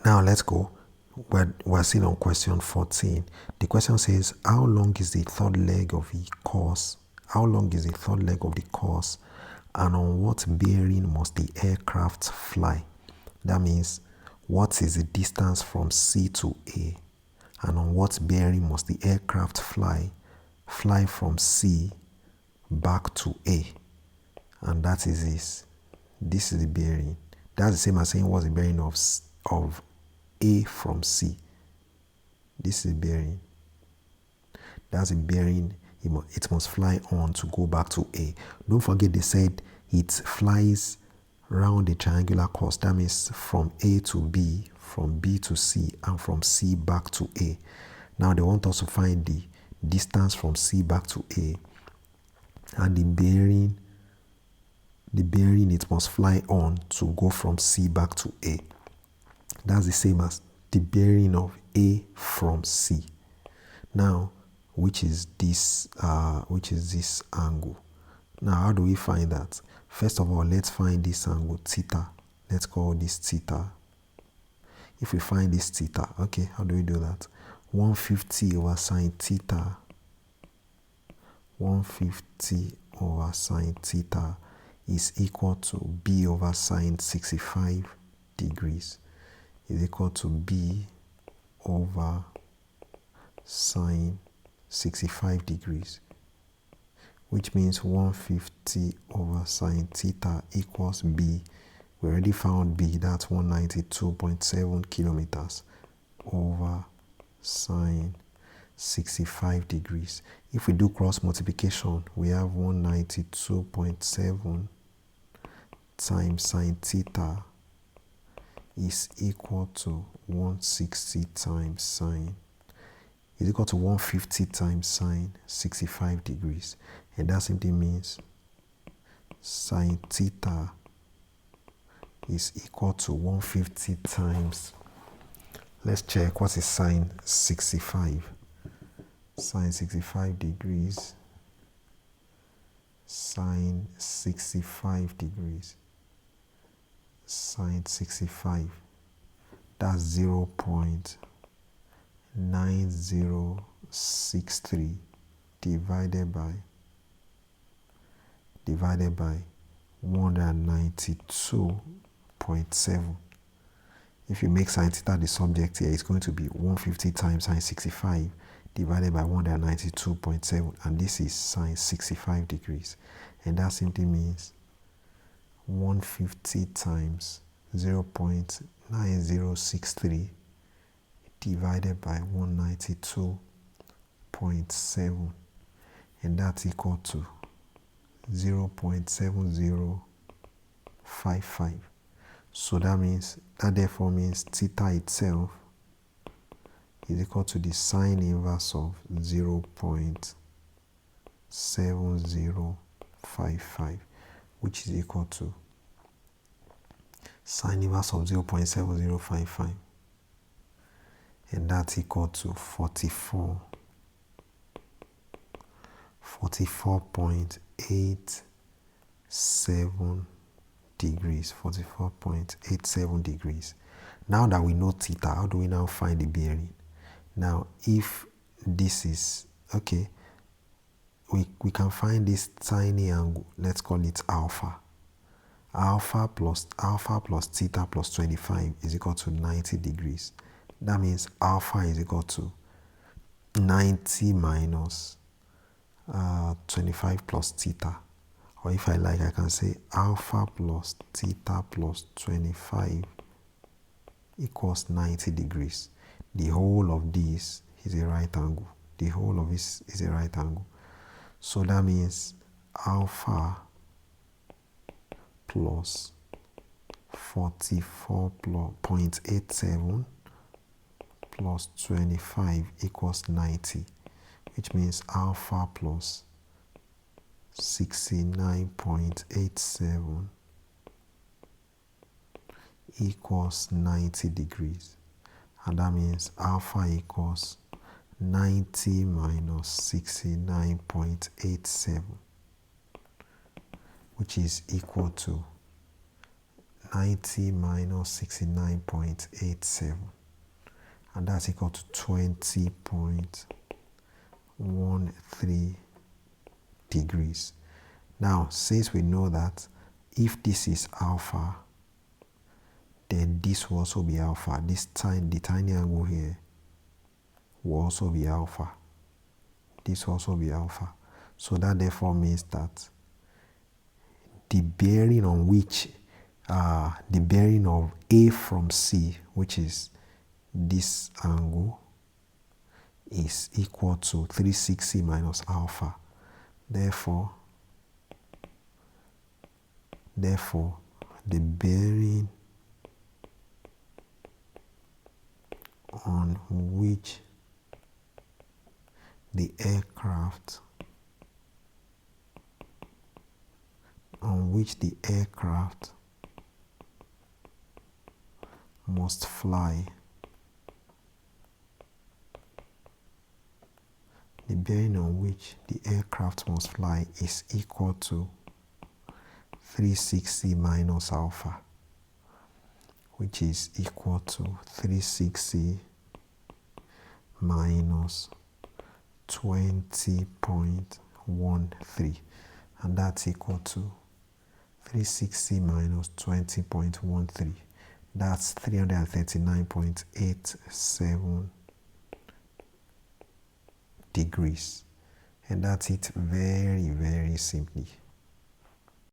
Now let's go. We're still on question 14. The question says, how long is the third leg of the course? How long is the third leg of the course? And on what bearing must the aircraft fly? That means, what is the distance from C to A? And on what bearing must the aircraft fly from C back to A? And that is this. This is the bearing. That's the same as saying what's the bearing of A from C. This is the bearing. That's the bearing it must fly on to go back to A. Don't forget they said it flies round a triangular course. That means from A to B, from B to C, and from C back to A. Now they want us to find the distance from C back to A and the bearing it must fly on to go from C back to A. That's the same as the bearing of A from C. Now, which is this angle. Now, how do we find that? First of all, let's find this angle theta. Let's call this theta. If we find this theta, okay, how do we do that? 150 over sine theta. 150 over sine theta is equal to B over sine 65 degrees is equal to B over sine 65 degrees, which means 150 over sine theta equals B. We already found B, that's 192.7 kilometers over sine 65 degrees. If we do cross multiplication, we have 192.7 times sine theta is equal to 160 times sine is equal to 150 times sine 65 degrees. And that simply means sine theta is equal to 150 times. Let's check what is sine 65. Sine 65 degrees. Sine 65 degrees. Sine 65. That's 0.9063 divided by 192.7. If you make sine theta the subject here, it's going to be 150 times sine 65 divided by 192.7, and this is sine 65 degrees. And that simply means 150 times 0.9063 divided by 192.7, and that's equal to 0.7055. So that therefore means theta itself is equal to the sine inverse of 0.7055, which is equal to sine inverse of 0.7055, and that's equal to 44.87 degrees. 44.87 degrees. Now that we know theta, how do we now find the bearing? Now, if this is okay, we can find this tiny angle. Let's call it alpha. Alpha plus theta plus 25 is equal to 90 degrees. That means alpha is equal to 90 minus 25 plus theta. Or if I like, I can say alpha plus theta plus 25 equals 90 degrees. The whole of this is a right angle. The whole of this is a right angle. So that means alpha plus 44.87 plus 25 equals 90, which means alpha plus 69.87 equals 90 degrees. And that means alpha equals 90 minus 69.87, which is equal to 90 minus 69.87, and that's equal to 20.13 degrees. Now, since we know that if this is alpha, then this will also be alpha. The tiny angle here will also be alpha. This will also be alpha. So that therefore means that the bearing on which the bearing of A from C, which is this angle, is equal to 360 minus alpha. Therefore, the bearing on which the aircraft must fly, the bearing on which the aircraft must fly is equal to 360 minus alpha, which is equal to 360 minus 20.13, and that's equal to 360 minus 20.13. That's 339.87 degrees. And that's it, very, very simply.